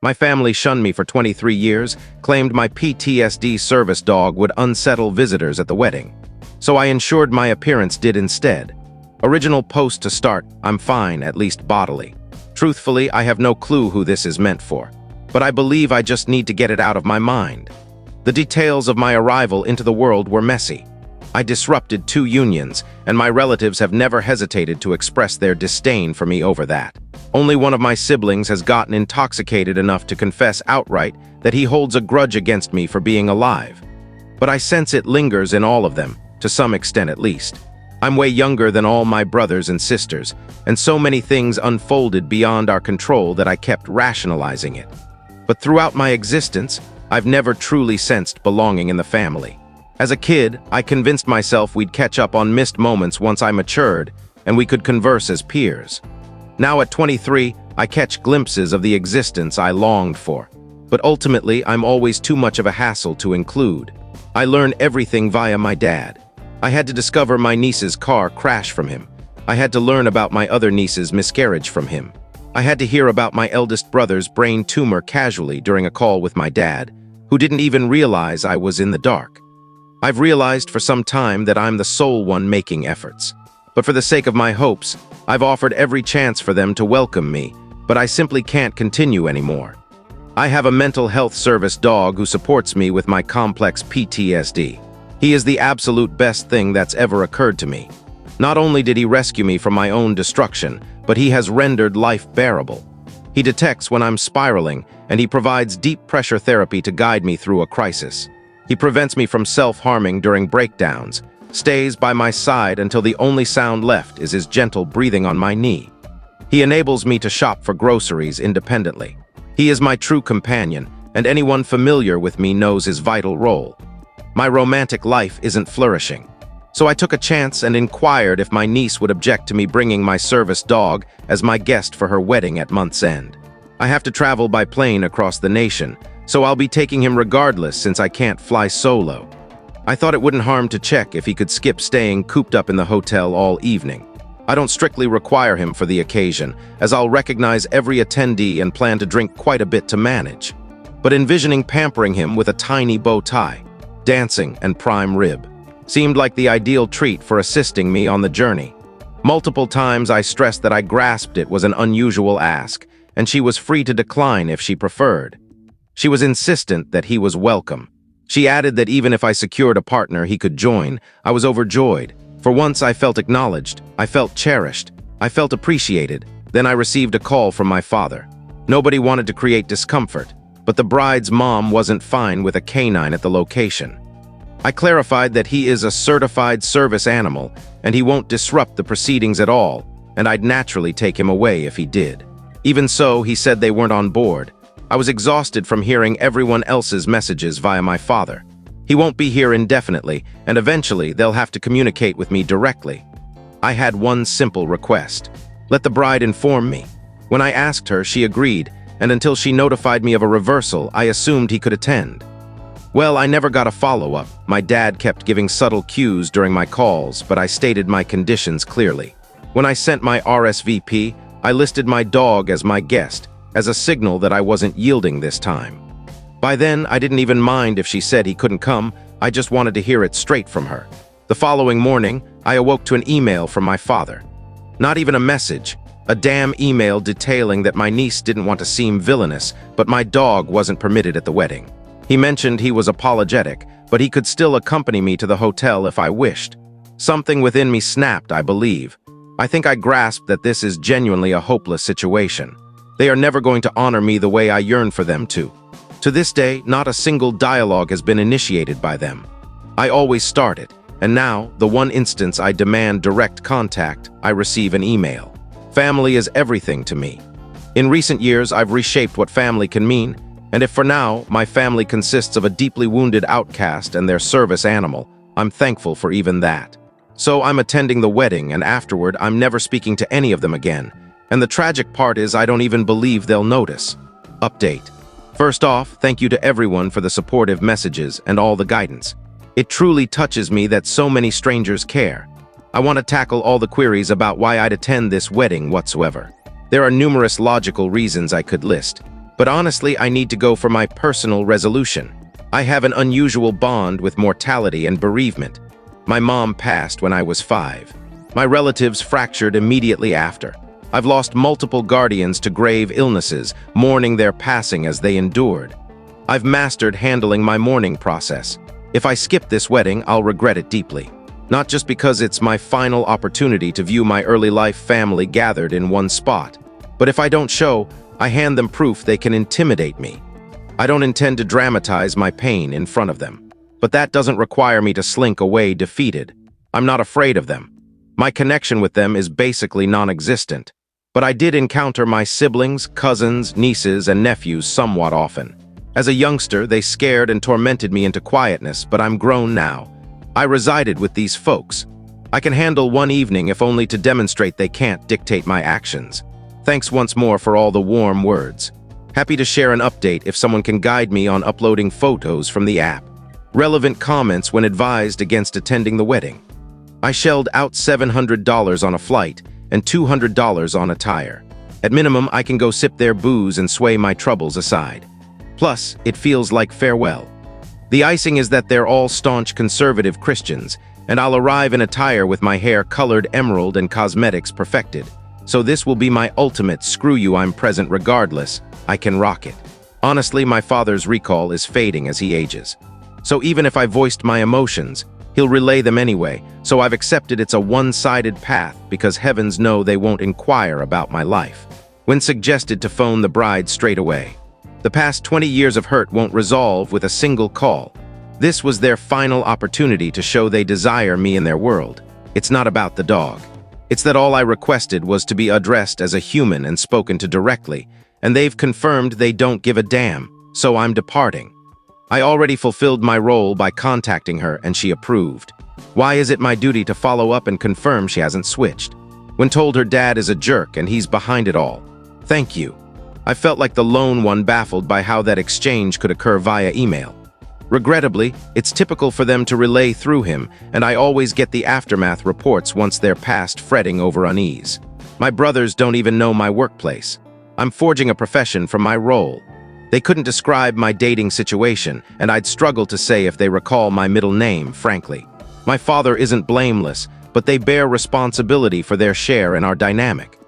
My family shunned me for 23 years, claimed my PTSD service dog would unsettle visitors at the wedding. So I ensured my appearance did instead. Original post to start, I'm fine, at least bodily. Truthfully, I have no clue who this is meant for. But I believe I just need to get it out of my mind. The details of my arrival into the world were messy. I disrupted 2 unions, and my relatives have never hesitated to express their disdain for me over that. Only one of my siblings has gotten intoxicated enough to confess outright that he holds a grudge against me for being alive. But I sense it lingers in all of them, to some extent at least. I'm way younger than all my brothers and sisters, and so many things unfolded beyond our control that I kept rationalizing it. But throughout my existence, I've never truly sensed belonging in the family. As a kid, I convinced myself we'd catch up on missed moments once I matured, and we could converse as peers. Now at 23, I catch glimpses of the existence I longed for. But ultimately, I'm always too much of a hassle to include. I learned everything via my dad. I had to discover my niece's car crash from him. I had to learn about my other niece's miscarriage from him. I had to hear about my eldest brother's brain tumor casually during a call with my dad, who didn't even realize I was in the dark. I've realized for some time that I'm the sole one making efforts. But for the sake of my hopes, I've offered every chance for them to welcome me, but I simply can't continue anymore. I have a mental health service dog who supports me with my complex PTSD. He is the absolute best thing that's ever occurred to me. Not only did he rescue me from my own destruction, but he has rendered life bearable. He detects when I'm spiraling, and he provides deep pressure therapy to guide me through a crisis. He prevents me from self-harming during breakdowns, stays by my side until the only sound left is his gentle breathing on my knee. He enables me to shop for groceries independently. He is my true companion, and anyone familiar with me knows his vital role. My romantic life isn't flourishing, so I took a chance and inquired if my niece would object to me bringing my service dog as my guest for her wedding at month's end. I have to travel by plane across the nation, so I'll be taking him regardless since I can't fly solo. I thought it wouldn't harm to check if he could skip staying cooped up in the hotel all evening. I don't strictly require him for the occasion, as I'll recognize every attendee and plan to drink quite a bit to manage. But envisioning pampering him with a tiny bow tie, dancing, and prime rib seemed like the ideal treat for assisting me on the journey. Multiple times I stressed that I grasped it was an unusual ask, and she was free to decline if she preferred. She was insistent that he was welcome. She added that even if I secured a partner he could join, I was overjoyed. For once I felt acknowledged, I felt cherished, I felt appreciated. Then I received a call from my father. Nobody wanted to create discomfort, but the bride's mom wasn't fine with a canine at the location. I clarified that he is a certified service animal, and he won't disrupt the proceedings at all, and I'd naturally take him away if he did. Even so, he said they weren't on board. I was exhausted from hearing everyone else's messages via my father. He won't be here indefinitely, and eventually they'll have to communicate with me directly. I had one simple request. Let the bride inform me. When I asked her, she agreed, and until she notified me of a reversal, I assumed he could attend. Well, I never got a follow-up. My dad kept giving subtle cues during my calls, but I stated my conditions clearly. When I sent my RSVP, I listed my dog as my guest, as a signal that I wasn't yielding this time. By then, I didn't even mind if she said he couldn't come, I just wanted to hear it straight from her. The following morning, I awoke to an email from my father. Not even a message, a damn email detailing that my niece didn't want to seem villainous, but my dog wasn't permitted at the wedding. He mentioned he was apologetic, but he could still accompany me to the hotel if I wished. Something within me snapped, I believe. I think I grasped that this is genuinely a hopeless situation. They are never going to honor me the way I yearn for them to. To this day, not a single dialogue has been initiated by them. I always start it, and now, the one instance I demand direct contact, I receive an email. Family is everything to me. In recent years, I've reshaped what family can mean, and if for now, my family consists of a deeply wounded outcast and their service animal, I'm thankful for even that. So I'm attending the wedding, and afterward, I'm never speaking to any of them again. And the tragic part is I don't even believe they'll notice. Update. First off, thank you to everyone for the supportive messages and all the guidance. It truly touches me that so many strangers care. I want to tackle all the queries about why I'd attend this wedding whatsoever. There are numerous logical reasons I could list, But honestly, I need to go for my personal resolution. I have an unusual bond with mortality and bereavement. My mom passed when I was 5. My relatives fractured immediately after. I've lost multiple guardians to grave illnesses, mourning their passing as they endured. I've mastered handling my mourning process. If I skip this wedding, I'll regret it deeply. Not just because it's my final opportunity to view my early life family gathered in one spot, but if I don't show, I hand them proof they can intimidate me. I don't intend to dramatize my pain in front of them, but that doesn't require me to slink away defeated. I'm not afraid of them. My connection with them is basically non-existent, but I did encounter my siblings, cousins, nieces, and nephews somewhat often. As a youngster, they scared and tormented me into quietness, but I'm grown now. I resided with these folks. I can handle one evening if only to demonstrate they can't dictate my actions. Thanks once more for all the warm words. Happy to share an update if someone can guide me on uploading photos from the app. Relevant comments when advised against attending the wedding. I shelled out $700 on a flight and $200 on attire. At minimum, I can go sip their booze and sway my troubles aside. Plus, it feels like farewell. The icing is that they're all staunch conservative Christians, and I'll arrive in attire with my hair colored emerald and cosmetics perfected. So this will be my ultimate screw you, I'm present regardless, I can rock it. Honestly, my father's recall is fading as he ages. So even if I voiced my emotions, he'll relay them anyway, so I've accepted it's a one-sided path because heavens know they won't inquire about my life. When suggested to phone the bride straight away. The past 20 years of hurt won't resolve with a single call. This was their final opportunity to show they desire me in their world. It's not about the dog. It's that all I requested was to be addressed as a human and spoken to directly, and they've confirmed they don't give a damn, so I'm departing. I already fulfilled my role by contacting her and she approved. Why is it my duty to follow up and confirm she hasn't switched? When told her dad is a jerk and he's behind it all. Thank you. I felt like the lone one baffled by how that exchange could occur via email. Regrettably, it's typical for them to relay through him, and I always get the aftermath reports once they're past fretting over unease. My brothers don't even know my workplace. I'm forging a profession from my role. They couldn't describe my dating situation, and I'd struggle to say if they recall my middle name, frankly. My father isn't blameless, but they bear responsibility for their share in our dynamic.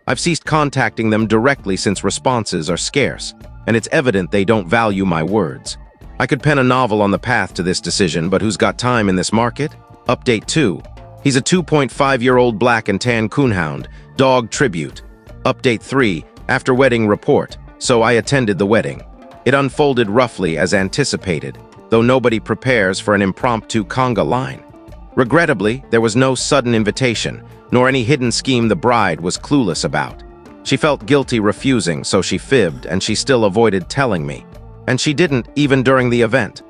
I've ceased contacting them directly since responses are scarce, and it's evident they don't value my words. I could pen a novel on the path to this decision, but who's got time in this market? Update 2. He's a 2.5-year-old black and tan coonhound, dog tribute. Update 3. After wedding report. So I attended the wedding. It unfolded roughly as anticipated, though nobody prepares for an impromptu conga line. Regrettably, there was no sudden invitation, nor any hidden scheme the bride was clueless about. She felt guilty refusing, so she fibbed, and she still avoided telling me. And she didn't, even during the event.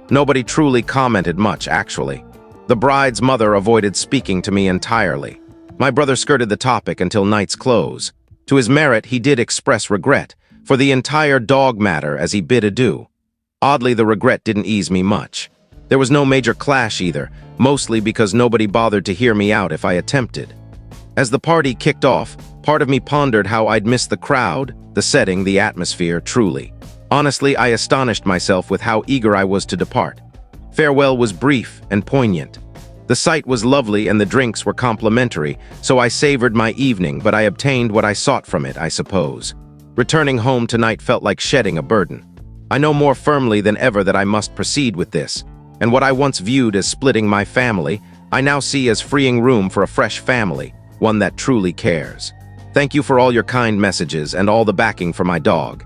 Nobody truly commented much, actually. The bride's mother avoided speaking to me entirely. My brother skirted the topic until night's close. To his merit, he did express regret for the entire dog matter as he bid adieu. Oddly, the regret didn't ease me much. There was no major clash either, mostly because nobody bothered to hear me out if I attempted. As the party kicked off, part of me pondered how I'd miss the crowd, the setting, the atmosphere, truly. Honestly, I astonished myself with how eager I was to depart. Farewell was brief and poignant. The sight was lovely and the drinks were complimentary, so I savored my evening, but I obtained what I sought from it, I suppose. Returning home tonight felt like shedding a burden. I know more firmly than ever that I must proceed with this, and what I once viewed as splitting my family, I now see as freeing room for a fresh family, one that truly cares. Thank you for all your kind messages and all the backing for my dog.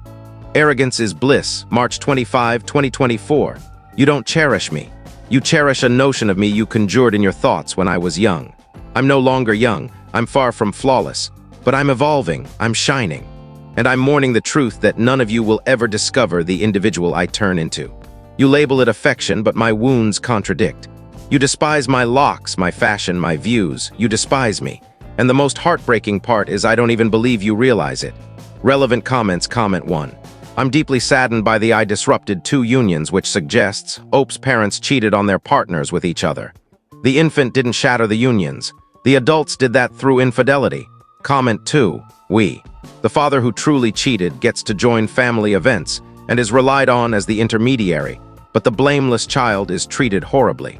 Arrogance is bliss, March 25, 2024. You don't cherish me. You cherish a notion of me you conjured in your thoughts when I was young. I'm no longer young, I'm far from flawless, but I'm evolving, I'm shining. And I'm mourning the truth that none of you will ever discover the individual I turn into. You label it affection, but my wounds contradict. You despise my locks, my fashion, my views. You despise me. And the most heartbreaking part is I don't even believe you realize it. Relevant comments, comment 1. I'm deeply saddened by the I disrupted 2 unions, which suggests Ope's parents cheated on their partners with each other. The infant didn't shatter the unions. The adults did that through infidelity. Comment 2. The father who truly cheated gets to join family events and is relied on as the intermediary, but the blameless child is treated horribly.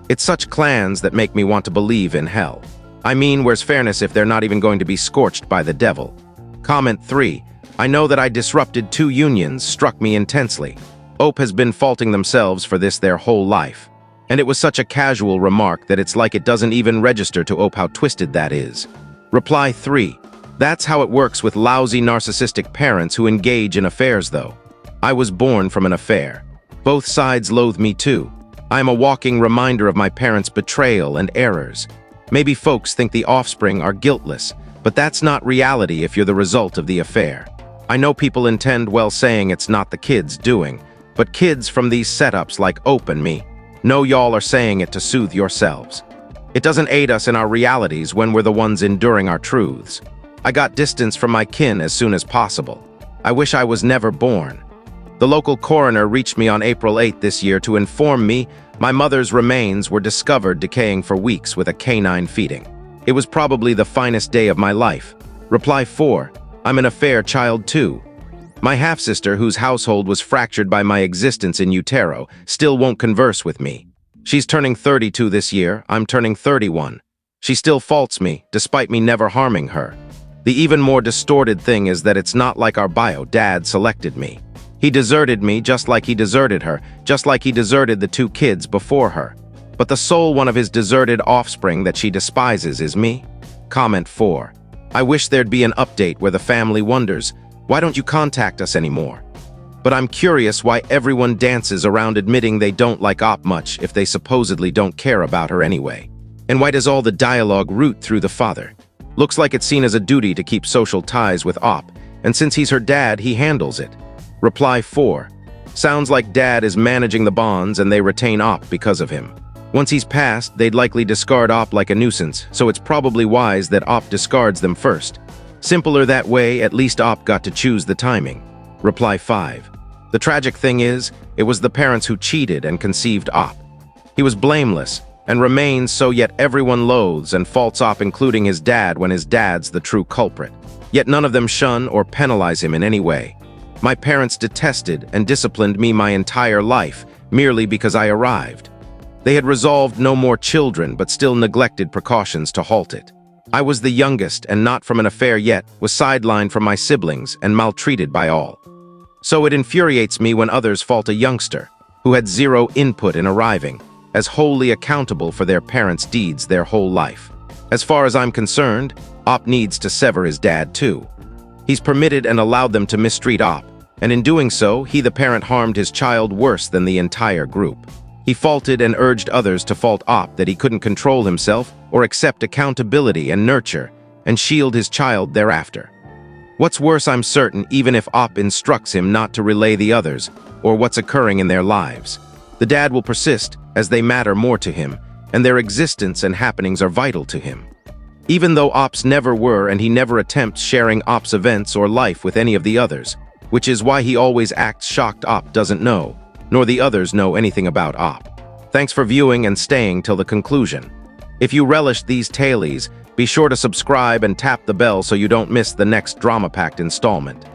It's such clans that make me want to believe in hell. I mean, where's fairness if they're not even going to be scorched by the devil? Comment 3. I know that I disrupted 2 unions struck me intensely. OP has been faulting themselves for this their whole life. And it was such a casual remark that it's like it doesn't even register to OP how twisted that is. Reply 3. That's how it works with lousy narcissistic parents who engage in affairs though. I was born from an affair. Both sides loathe me too. I am a walking reminder of my parents' betrayal and errors. Maybe folks think the offspring are guiltless, but that's not reality if you're the result of the affair. I know people intend well saying it's not the kids' doing, but kids from these setups like OP and me know y'all are saying it to soothe yourselves. It doesn't aid us in our realities when we're the ones enduring our truths. I got distance from my kin as soon as possible. I wish I was never born. The local coroner reached me on April 8 this year to inform me my mother's remains were discovered decaying for weeks with a canine feeding. It was probably the finest day of my life. Reply 4. I'm an affair child too. My half-sister, whose household was fractured by my existence in utero, still won't converse with me. She's turning 32 this year, I'm turning 31. She still faults me, despite me never harming her. The even more distorted thing is that it's not like our bio dad selected me. He deserted me just like he deserted her, just like he deserted the 2 kids before her. But the sole one of his deserted offspring that she despises is me. Comment 4. I wish there'd be an update where the family wonders, why don't you contact us anymore? But I'm curious why everyone dances around admitting they don't like OP much if they supposedly don't care about her anyway. And why does all the dialogue root through the father? Looks like it's seen as a duty to keep social ties with OP, and since he's her dad, he handles it. Reply 4. Sounds like dad is managing the bonds and they retain OP because of him. Once he's passed, they'd likely discard OP like a nuisance, so it's probably wise that OP discards them first. Simpler that way, at least OP got to choose the timing. Reply 5. The tragic thing is, it was the parents who cheated and conceived OP. He was blameless, and remains so, yet everyone loathes and faults OP, including his dad when his dad's the true culprit. Yet none of them shun or penalize him in any way. My parents detested and disciplined me my entire life, merely because I arrived. They had resolved no more children, but still neglected precautions to halt it. I was the youngest and not from an affair yet, was sidelined from my siblings and maltreated by all. So it infuriates me when others fault a youngster, who had zero input in arriving, as wholly accountable for their parents' deeds their whole life. As far as I'm concerned, OP needs to sever his dad too. He's permitted and allowed them to mistreat OP, and in doing so, he the parent harmed his child worse than the entire group. He faulted and urged others to fault OP that he couldn't control himself or accept accountability and nurture, and shield his child thereafter. What's worse, I'm certain, even if OP instructs him not to relay the others, or what's occurring in their lives. The dad will persist, as they matter more to him, and their existence and happenings are vital to him. Even though OPs never were, and he never attempts sharing OP's events or life with any of the others, which is why he always acts shocked OP doesn't know, nor the others know anything about OP. Thanks for viewing and staying till the conclusion. If you relished these tales, be sure to subscribe and tap the bell so you don't miss the next drama-packed installment.